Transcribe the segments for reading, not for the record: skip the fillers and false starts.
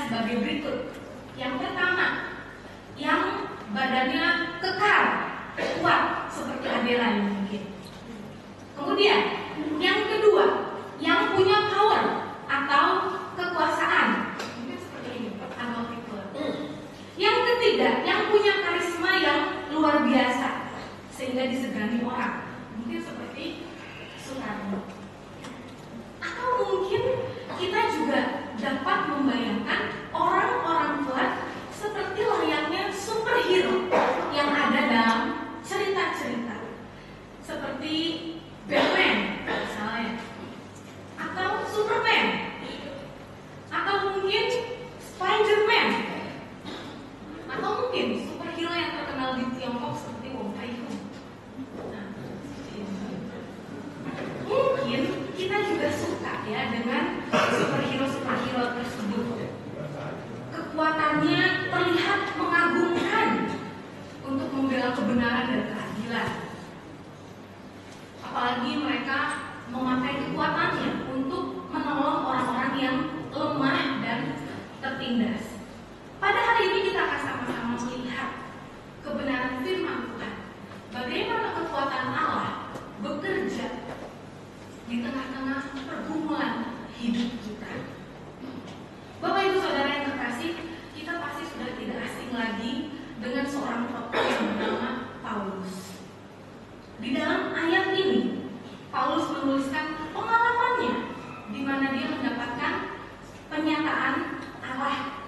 sebagai berikut. Yang pertama, yang badannya kekar, kuat seperti Adela mungkin. Kemudian, yang kedua, yang punya power atau kekuasaan, mungkin seperti ini, Adolf Hitler. Yang ketiga, yang punya karisma yang luar biasa sehingga disegani orang, mungkin seperti Soekarno. Atau mungkin kita juga dapat membayangkan orang-orang kuat seperti layaknya superhero yang ada dalam cerita-cerita, seperti Batman misalnya, atau Superman, atau mungkin Spider-Man, atau mungkin superhero yang terkenal di Tiongkok seperti Wong Tai-Hung. Nah, mungkin kita juga suka ya dengan superhero tersebut. Kekuatannya terlihat mengagumkan untuk membela kebenaran dan keadilan. Apalagi mereka memakai kekuatannya untuk menolong orang-orang yang lemah dan tertindas. Pada hari ini kita akan sama-sama melihat kebenaran firman Tuhan. Bagaimana kekuatan Allah bekerja di tengah-tengah pergumulan hidup kita. Bapak Ibu Saudara yang terkasih, kita pasti sudah tidak asing lagi dengan seorang tokoh yang bernama Paulus. Di dalam ayat ini, Paulus menuliskan pengalamannya di mana dia mendapatkan penyataan Allah.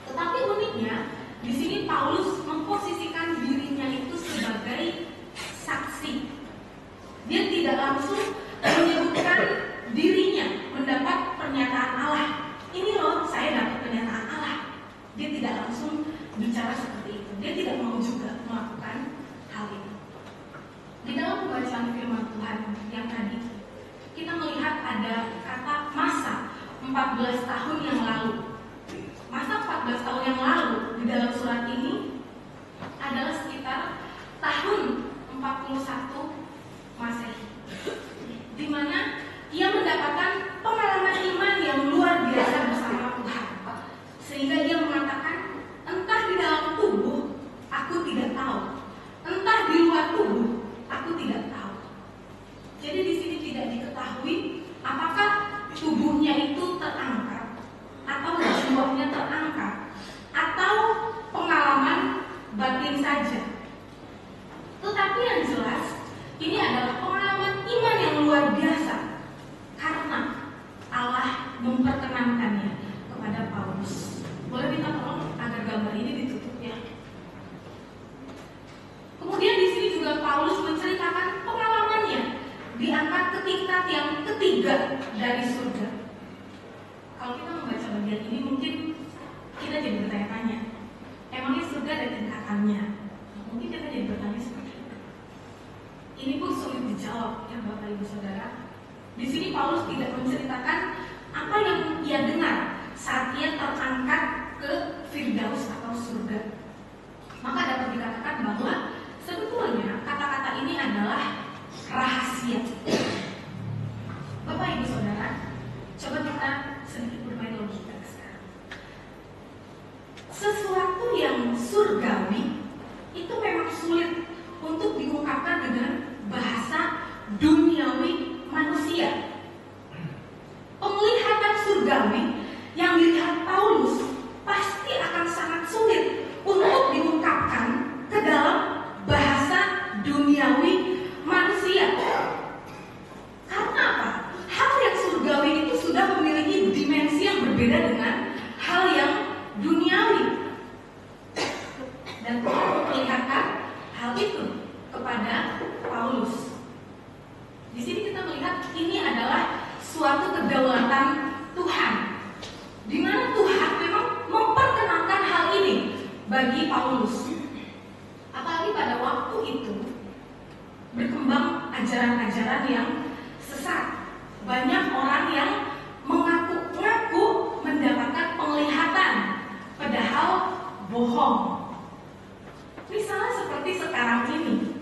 Tetapi uniknya, di sini Paulus memposisikan dirinya itu sebagai saksi. Dia tidak langsung menyebutkan dirinya mendapat pernyataan Allah. Ini loh, saya dapat pernyataan Allah. Dia tidak langsung bicara seperti itu. Dia tidak mau juga melakukan hal ini. Di dalam pembacaan firman Tuhan yang tadi, kita melihat ada kata masa 14 tahun yang lalu. Masa 14 tahun yang lalu di dalam surat ini adalah sekitar tahun 41 Masehi, di mana ia mendapatkan pengalaman iman yang luar biasa bersama Tuhan, sehingga ia mengatakan, entah di dalam tubuh aku tidak tahu, entah di luar tubuh aku tidak tahu. Jadi di sini tidak diketahui apakah tubuhnya itu terangkat atau jiwanya terangkat atau pengalaman batin saja. Tetapi yang jelas ini adalah pengalaman iman yang luar biasa karena Allah memperkenankannya kepada Paulus. Boleh minta tolong agar gambar ini ditutup ya. Kemudian di sini juga Paulus menceritakan pengalamannya diangkat ke tingkat yang ketiga dari surga. Kalau kita membaca bagian ini mungkin kita jadi bertanya-tanya, emangnya surga ada tingkatannya? Mungkin kita jadi bertanya seperti itu. Ini pun sulit dijawab ya Bapak Ibu Saudara. Di sini Paulus tidak menceritakan apa yang ia dengar saat ia terangkat ke Firdaus atau surga. Maka dapat dikatakan bahwa sebetulnya kata-kata ini adalah rahasia. Bapak Ibu Saudara, coba kita sedikit bermain logika sekarang. Sesuatu yang surgawi itu memang sulit untuk diungkapkan dengan bahasa duniawi manusia. Penglihatan surgawi yang dilihat Paulus pasti akan sangat sulit untuk diungkapkan ke dalam bahasa duniawi manusia. Karena apa? Hal yang surgawi itu sudah memiliki dimensi yang berbeda dengan hal yang duniawi. Dan Tuhan memperlihatkan hal itu kepada Paulus. Di sini kita melihat ini adalah suatu kedaulatan Tuhan, di mana Tuhan memang memperkenalkan hal ini bagi Paulus. Apalagi pada waktu itu berkembang ajaran-ajaran yang sesat. Banyak orang yang mengaku-ngaku mendapatkan penglihatan, padahal bohong. Misalnya seperti sekarang ini,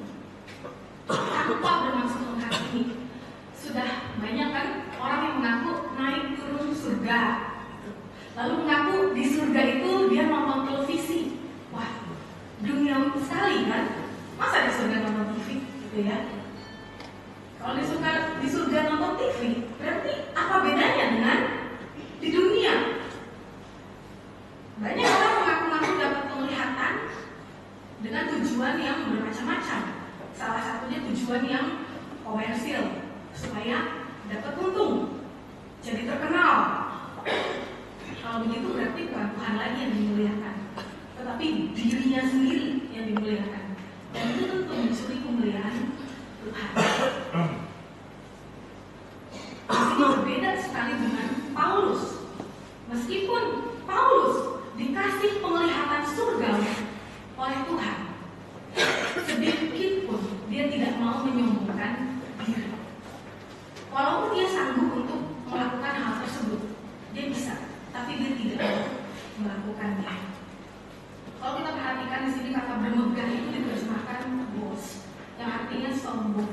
tanpa bermaksud menghakimi, sudah banyak kan orang yang mengaku naik turun surga, lalu mengaku berarti bukan Tuhan lagi yang dimuliakan, tetapi dirinya sendiri yang dimuliakan. Dan itu tentu mencuri kemuliaan Tuhan. Ini berbeda sekali dengan Paulus. Meskipun Paulus dikasih penglihatan surgawi oleh Tuhan, sedikit pun dia tidak mau menyombongkan diri. Walaupun dia sanggup untuk melakukan hal tersebut, dia bisa, tapi dia tidak melakukannya. Kalau kita perhatikan di sini kata bermegah itu diterjemahkan boast, yang artinya sombong.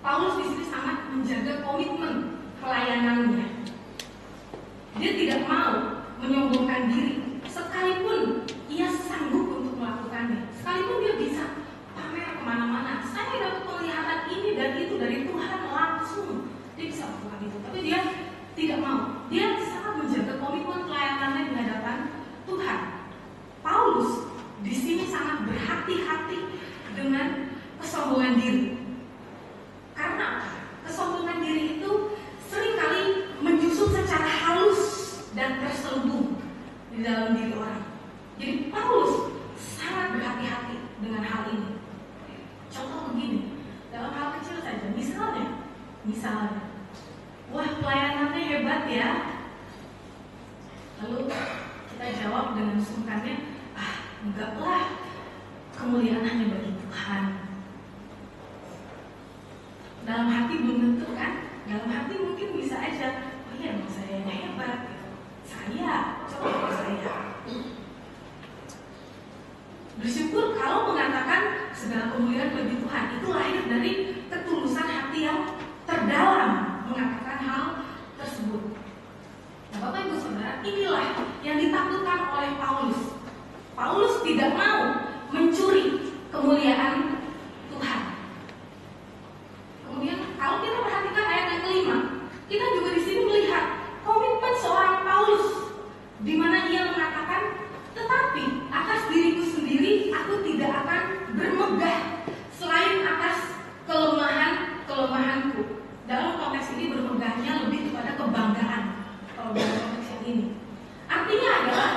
Paulus di sini sangat menjaga komitmen pelayanannya. Dia tidak mau menyombongkan diri, sekalipun ia sanggup untuk melakukannya. Sekalipun dia bisa pamer kemana-mana, saya dapat penglihatan ini dan itu dari Tuhan langsung, dia bisa melakukan itu. Tapi dia tidak mau. Dia sangat menjaga komitmen pelayanannya di hadapan Tuhan. Paulus di sini sangat berhati-hati dengan kesombongan diri. Karena kesombongan diri itu seringkali menyusup secara halus dan terselubung di dalam diri orang. Jadi Paulus sangat berhati-hati dengan hal ini. Contoh begini, dalam hal kecil saja, misalnya, wah pelayanannya hebat ya. Lalu kita jawab dengan sungkannya, enggak lah, kemuliaan hanya bagi Tuhan. Dalam hati belum tentu kan? Dalam hati mungkin bisa aja, oh iya emang saya yang hebat gitu. Coba saya. Bersyukur kalau mengatakan segala kemuliaan bagi Tuhan itu lahir dari ketulusan hati yang terdalam mengatakan hal tersebut. Nah, Bapak Ibu Saudara, inilah yang ditakutkan oleh Paulus. Paulus tidak mau mencuri kemuliaan Tuhan. Kemudian kalau kita perhatikan ayat yang kelima, kita juga di sini melihat komitmen seorang Paulus, di mana ia mengatakan, tetapi atas diriku sendiri aku tidak akan bermegah selain atas kelemahanku. Dalam konteks ini bermegahnya lebih kepada kebanggaan. Kalau dalam konteks yang ini, artinya adalah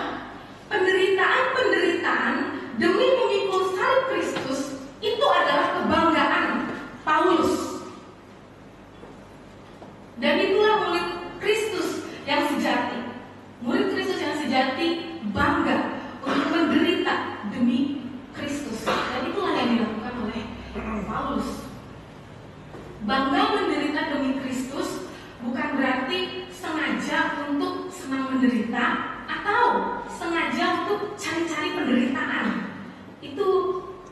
penderitaan demi memikul salib Kristus itu adalah kebanggaan Paulus. Dan itulah murid Kristus yang sejati. Murid Kristus yang sejati bangga untuk menderita demi Kristus. Dan itulah yang dilakukan oleh Paulus. Bangga menderita demi Kristus bukan berarti sengaja untuk senang menderita atau sengaja untuk cari-cari penderitaan. Itu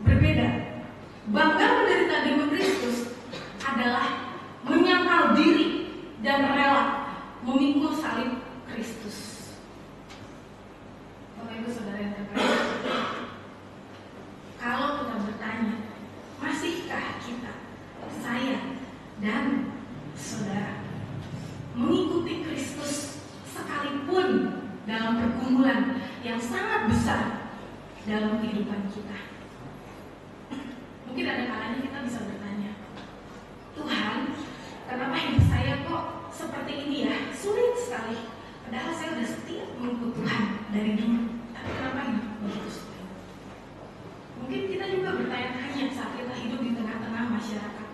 berbeda. Bangga menderita demi Kristus adalah menyangkal diri dan rela memikul salib Kristus. Bapak Ibu Saudara yang terkasih, kalau kita bertanya, masihkah kita, saya dan saudara mengikuti Kristus sekalipun dalam pergumulan yang sangat besar dalam kehidupan kita? Mungkin ada kalanya kita bisa bertanya, Tuhan, kenapa hidup saya kok seperti ini ya? Sulit sekali. Padahal saya sudah setia mengikut Tuhan dari dulu. Tapi kenapa hidup begitu sulit? Mungkin kita juga bertanya-tanya saat kita hidup di tengah-tengah masyarakat.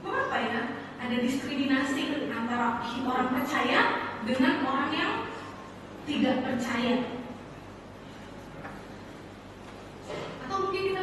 Mengapa ya ada diskriminasi antara orang percaya dengan orang yang tidak percaya? Atau mungkin kita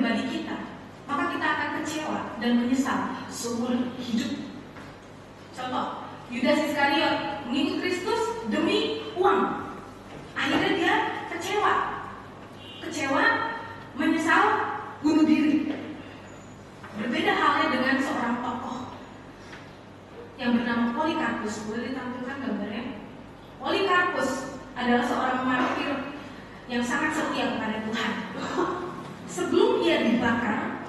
pribadi kita, maka kita akan kecewa dan menyesal seumur hidup. Contoh, Yudas Iskariot mengikut Kristus demi uang. Akhirnya dia kecewa, menyesal, bunuh diri. Berbeda halnya dengan seorang tokoh yang bernama Polikarpus. Boleh ditampilkan gambarnya? Polikarpus adalah seorang martir yang sangat setia kepada Tuhan. Sebelum ia dibakar,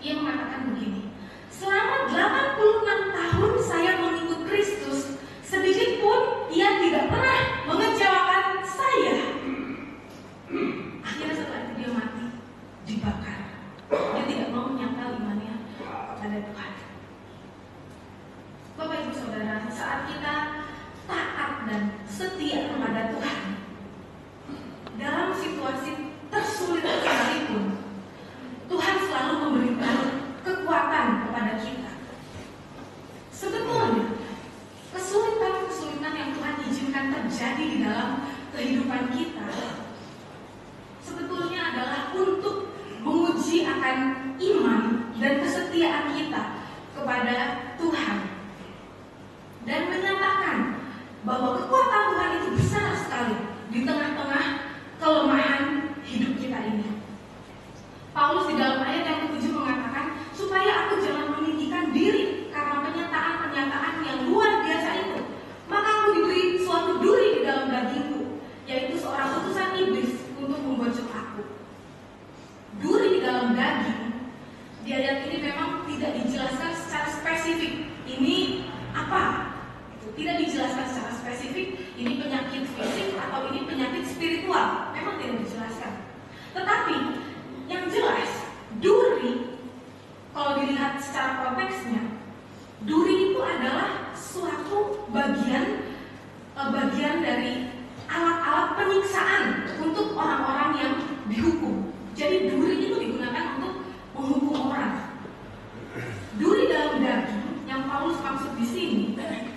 ia mengatakan begini, selama 86 tahun saya mengikut Kristus, sedikit pun ia tidak pernah mengecewakan saya. Akhirnya setelah itu dia mati, dibakar. Dia tidak mau menyangkal imannya kepada Tuhan. Bapak Ibu Saudara, saat kita taat dan setia kepada Tuhan, dalam situasi tersulit sekalipun, Tuhan selalu memberikan kekuatan kepada kita. Sebetulnya kesulitan-kesulitan yang Tuhan izinkan terjadi di dalam kehidupan kita sebetulnya adalah untuk menguji akan iman dan kesetiaan kita kepada Tuhan, dan menyatakan bahwa kekuatan Tuhan itu besar sekali di tengah-tengah kelemahan hidup kita ini. Paulus di dalam ayat yang ke-7 mengatakan, supaya aku jangan meninggikan diri karena pernyataan-pernyataan yang luar biasa itu, maka aku diberi suatu duri di dalam dagingku, yaitu seorang utusan iblis untuk membojok aku. Duri di dalam daging, di ayat ini memang tidak dijelaskan secara spesifik. Ini apa? Tidak dijelaskan secara spesifik, ini penyakit fisik atau ini penyakit spiritual. Memang tidak dijelaskan. Tetapi yang jelas, duri, kalau dilihat secara konteksnya, duri itu adalah suatu bagian dari alat-alat penyiksaan untuk orang-orang yang dihukum. Jadi duri itu digunakan untuk menghukum orang. Duri dalam daging yang Paulus maksud di sini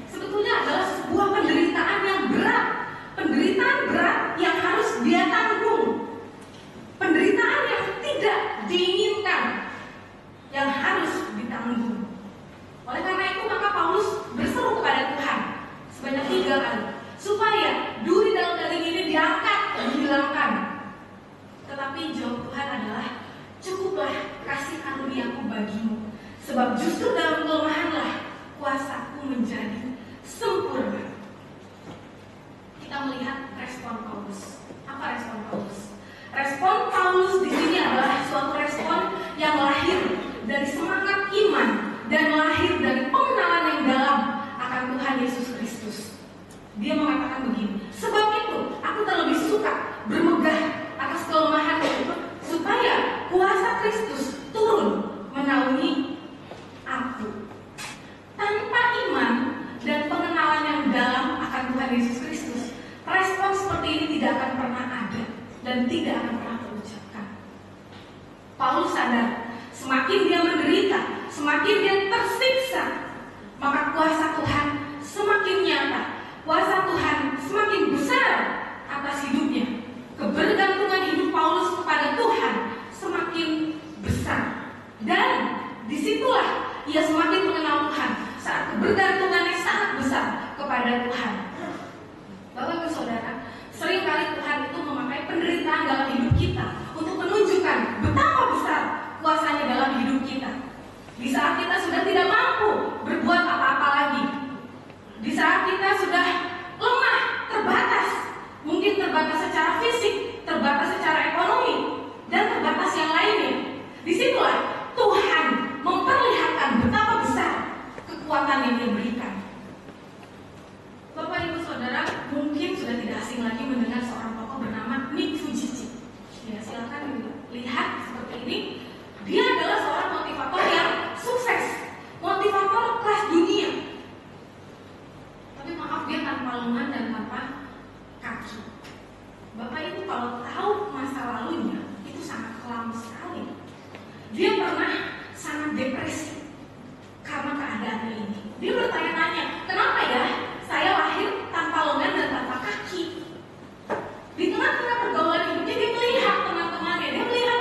sebetulnya adalah sebuah penderitaan yang berat, penderitaan berat yang harus dia tanggung, penderitaan yang tidak diinginkan yang harus ditanggung. Oleh karena itu maka Paulus berseru kepada Tuhan sebanyak 3 kali supaya duri dalam daging ini diangkat, dihilangkan. Tetapi jawab Tuhan adalah, cukuplah kasih karuniaku bagimu, sebab justru dalam kelemahanlah kuasaku menjadi sempurna. Kita melihat respon Paulus. Apa respon Paulus? Respon Paulus di sini adalah suatu respon yang lahir dari semangat iman dan lahir dari pengenalan yang dalam akan Tuhan Yesus Kristus. Dia mengatakan begini, sebab itu aku terlebih suka bermegah atas kelemahanku, supaya kuasa Kristus turun menaungi aku. Tanpa iman dan pengenalan yang dalam akan Tuhan Yesus Kristus, respon seperti ini tidak akan pernah ada dan tidak akan pernah terucapkan. Paulus sadar, semakin dia menderita, semakin dia tersiksa, maka kuasa Tuhan semakin nyata, kuasa Tuhan semakin besar atas hidupnya. Kebergantungan hidup Paulus kepada Tuhan semakin besar, dan disitulah ia semakin mengenal Tuhan saat kebergantungannya sangat besar kepada Tuhan. Bapak Ibu Saudara, seringkali Tuhan itu memakai penderitaan dalam hidup kita untuk menunjukkan betapa besar kuasanya dalam hidup kita. Di saat kita sudah tidak mampu berbuat apa-apa lagi, di saat kita sudah lemah, terbatas, mungkin terbatas secara fisik, terbatas secara ekonomi, dan terbatas yang lainnya. Disitulah Tuhan memperlihatkan betapa besar kekuatan yang Dia berikan. Bapak Ibu Saudara mungkin sudah tidak asing lagi mendengar seorang tokoh bernama Nick Fujitsu. Ya, silakan lihat seperti ini. Dia adalah seorang motivator yang sukses, motivator kelas dunia. Tapi maaf, dia tanpa lengan dan tanpa kaki. Bapak Ibu kalau tahu masa lalunya, itu sangat kelam sekali. Dia pernah sangat depresi karena keadaannya ini. Dia bertanya-tanya, kenapa ya saya lahir tanpa lengan dan tanpa kaki? Di tengah-tengah pergaulan hidupnya, dia melihat teman-temannya, dia melihat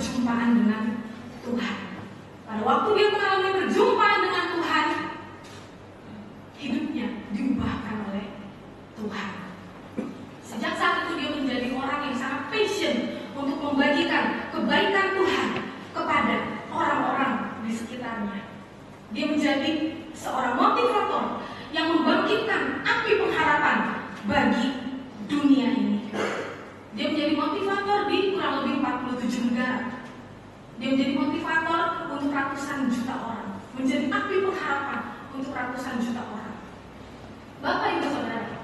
perjumpaan dengan Tuhan. Pada waktu dia mengalami perjumpaan dengan Tuhan, hidupnya diubahkan oleh Tuhan. Sejak saat itu dia menjadi orang yang sangat passion untuk membagikan kebaikan Tuhan kepada orang-orang di sekitarnya. Dia menjadi seorang motivator yang membangkitkan api pengharapan bagi dunia ini. Dia menjadi motivator di kurang lebih 47 negara. Dia menjadi motivator untuk ratusan juta orang, menjadi api pengharapan untuk ratusan juta orang. Bapak Ibu Saudara,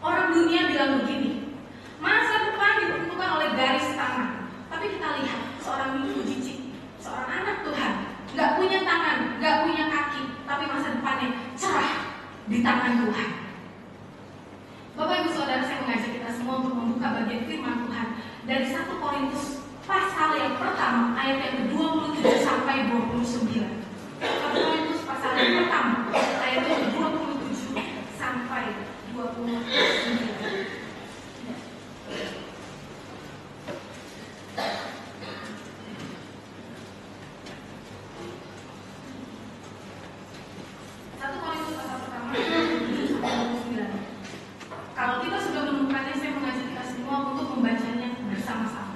orang dunia bilang begini, masa depan ditentukan oleh garis tangan. Tapi kita lihat seorang Minggu Jicik, seorang anak Tuhan, gak punya tangan, gak punya kaki, tapi masa depannya cerah di tangan Tuhan. Bapak Ibu Saudara, saya mengajak kita semua untuk membuka bagian firman Tuhan dari 1 Korintus pasal yang pertama ayat yang ke-27 sampai 29. 1 Korintus pasal yang pertama ayat yang ke-27 sampai 29. Kalau kita sudah menemukannya, saya mengajak kita semua untuk membacanya bersama-sama.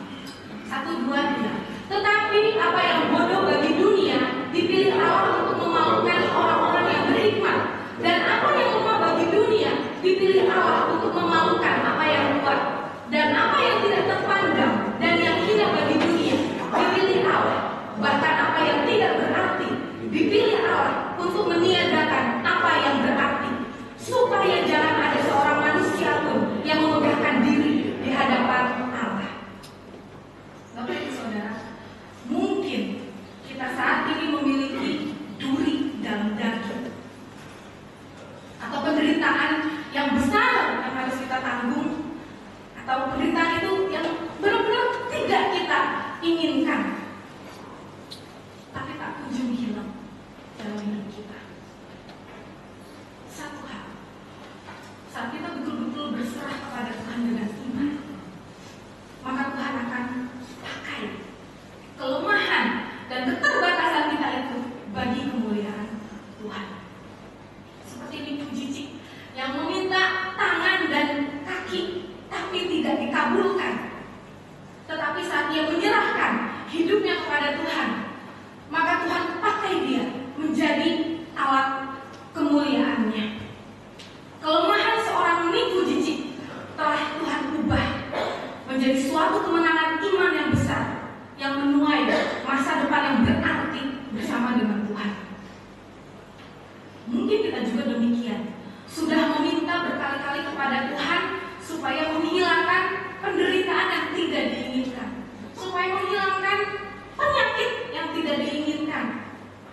1, 2, 3. Tetapi apa yang bodoh bagi dunia dipilih Allah untuk memaukan orang-orang yang berhikmat, dan apa yang lemah bagi dunia dipilih Allah untuk memaukan apa yang kuat, dan apa yang tidak terpandang dan yang hina bagi dunia dipilih Allah, bahkan apa yang tidak berarti dipilih Allah untuk meniadakan apa yang berarti, supaya jangan ada seorang manusia pun yang memegahkan diri di hadapan Allah. Bapak Ibu Saudara, mungkin kita saat ini memiliki duri dalam daging atau penderitaan yang besar yang harus kita tanggung, atau penderitaan itu yang benar-benar tidak kita inginkan, tapi tak kunjung hilang dalam hidup kita. Satu hal, saat kita betul-betul berserah kepada Tuhan dengan iman, maka Tuhan akan pakai kelemahan dan keterbatasan kita itu bagi kemuliaan Tuhan. Seperti Minggu Jicik yang meminta tangan dan kaki tapi tidak dikabulkan. Tetapi saat dia menyerahkan hidupnya kepada Tuhan, maka Tuhan pakai dia menjadi alat kemuliaannya. Kelemahan seorang Minggu Jicik telah Tuhan ubah menjadi suatu kemenangan iman yang besar, yang menuai masa depan yang berarti bersama dengan Tuhan. Mungkin kita juga demikian, sudah meminta berkali-kali kepada Tuhan supaya menghilangkan penderitaan yang tidak diinginkan, supaya menghilangkan penyakit yang tidak diinginkan.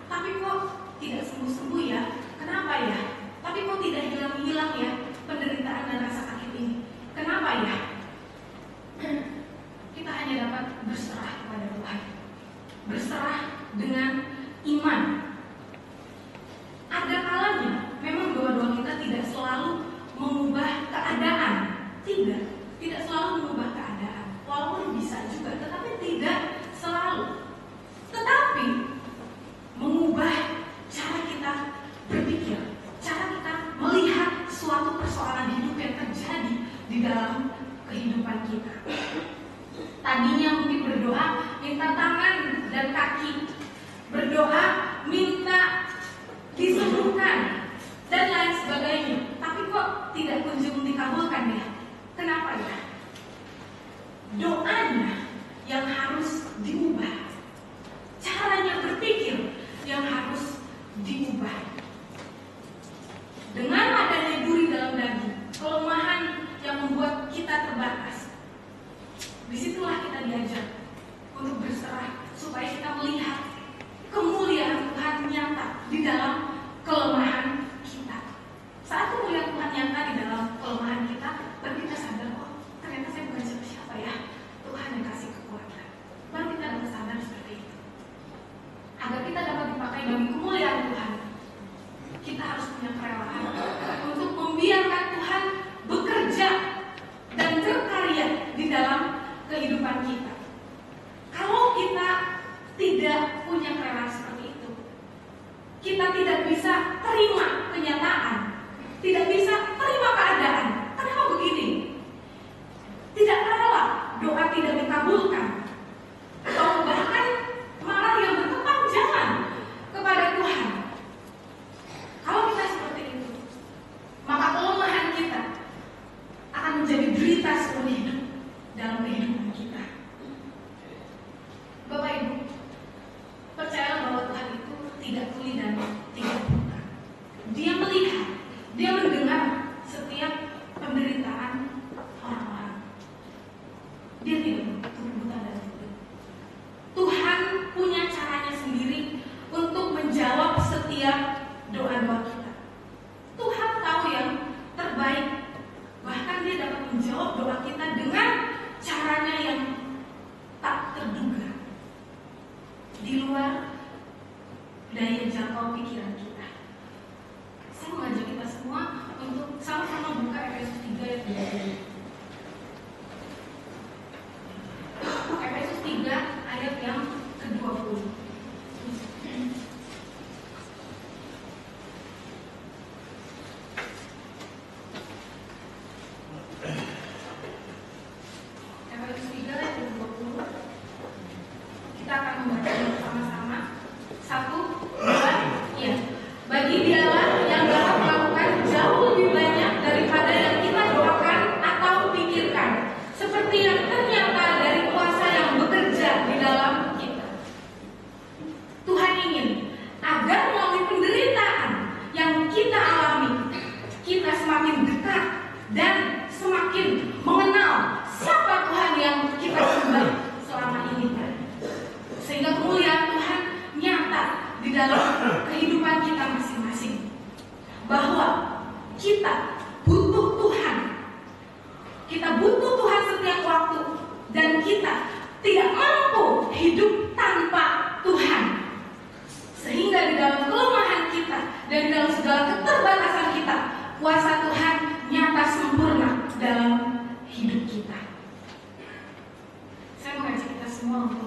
Tapi kok tidak sembuh-sembuh ya? Kenapa ya? Tapi kok tidak hilang-hilang ya penderitaan dan rasa sakit ini? Kenapa ya? Kita hanya dapat berserah kepada Tuhan, berserah dengan iman. Ada kalanya memang doa-doa kita tidak selalu mengubah keadaan, tidak selalu mengubah keadaan, walaupun bisa juga, tetapi tidak selalu. Tetapi mengubah cara kita berpikir, cara kita melihat suatu persoalan hidup yang terjadi di dalam kehidupan kita. Tadinya mungkin berdoa minta tangan dan kaki, berdoa minta disembuhkan dan lain sebagainya, tapi kok tidak kunjung dikabulkan ya? Kenapa ya? Doanya yang harus diubah, caranya berpikir yang harus diubah. Dengan adanya duri dalam daging, kelemahan yang membuat kita terbatas, disitulah kita diajar untuk berserah supaya kita melihat kemuliaan Tuhan nyata di dalam kelemahan kita. Saat kemuliaan Tuhan nyata di dalam kelemahan kita, baru kita sadar, oh ternyata saya bukan siapa-siapa ya, Tuhan yang kasih kekuatan. Baru kita dapat sadar seperti itu. Agar kita dapat dipakai bagi kemuliaan Tuhan, kita harus punya kerelaan untuk membiarkan Tuhan bekerja dan berkarya di dalam kehidupan kita. Kalau kita tidak punya kerelaan seperti itu. Kita tidak bisa terima kenyataan, tidak bisa terima keadaan. Kenapa begini? Tidak rela doa tidak dikabulkan, atau bahkan malah yang berkepanjangan kepada Tuhan. Kalau kita seperti itu, maka kelemahan kita akan menjadi derita seumur hidup dalam kehidupan kita. Bapak Ibu, percayalah bahwa Tuhan itu tidak tuli dan tidak buta. Dia melihat, dia mendengar setiap penderitaan orang-orang. Dia tidak buta dan tuli. Tuhan punya caranya sendiri untuk menjawab setiap doa-doa kita. Tuhan tahu yang terbaik. Bahkan dia dapat menjawab doa kita dengan caranya yang tak terduga, di luar daya jangkau pikiran kita. Saya mengajak kita semua untuk sama-sama buka Efesus 3 ayat 20. Efesus 3 ayat yang ke-20. Efesus 3 ayat 20. Kita akan membaca bersama-sama. 1, 2, ya. Bagi Dialah yang dapat melakukan jauh lebih banyak daripada yang kita doakan atau pikirkan, seperti yang ternyata dari kuasa yang bekerja di dalam kita. Tuhan ingin agar melalui penderitaan yang kita alami, kita semakin dekat dan semakin mengenal siapa Tuhan yang kita sembah selama ini, sehingga kemuliaan Tuhan nyata di dalam kehidupan kita masing-masing. Bahwa kita butuh Tuhan, kita butuh Tuhan setiap waktu, dan kita tidak mampu hidup tanpa Tuhan. Sehingga di dalam kelemahan kita dan di dalam segala keterbatasan kita, kuasa Tuhan nyata sempurna dalam hidup kita. Saya mengajak kita semua untuk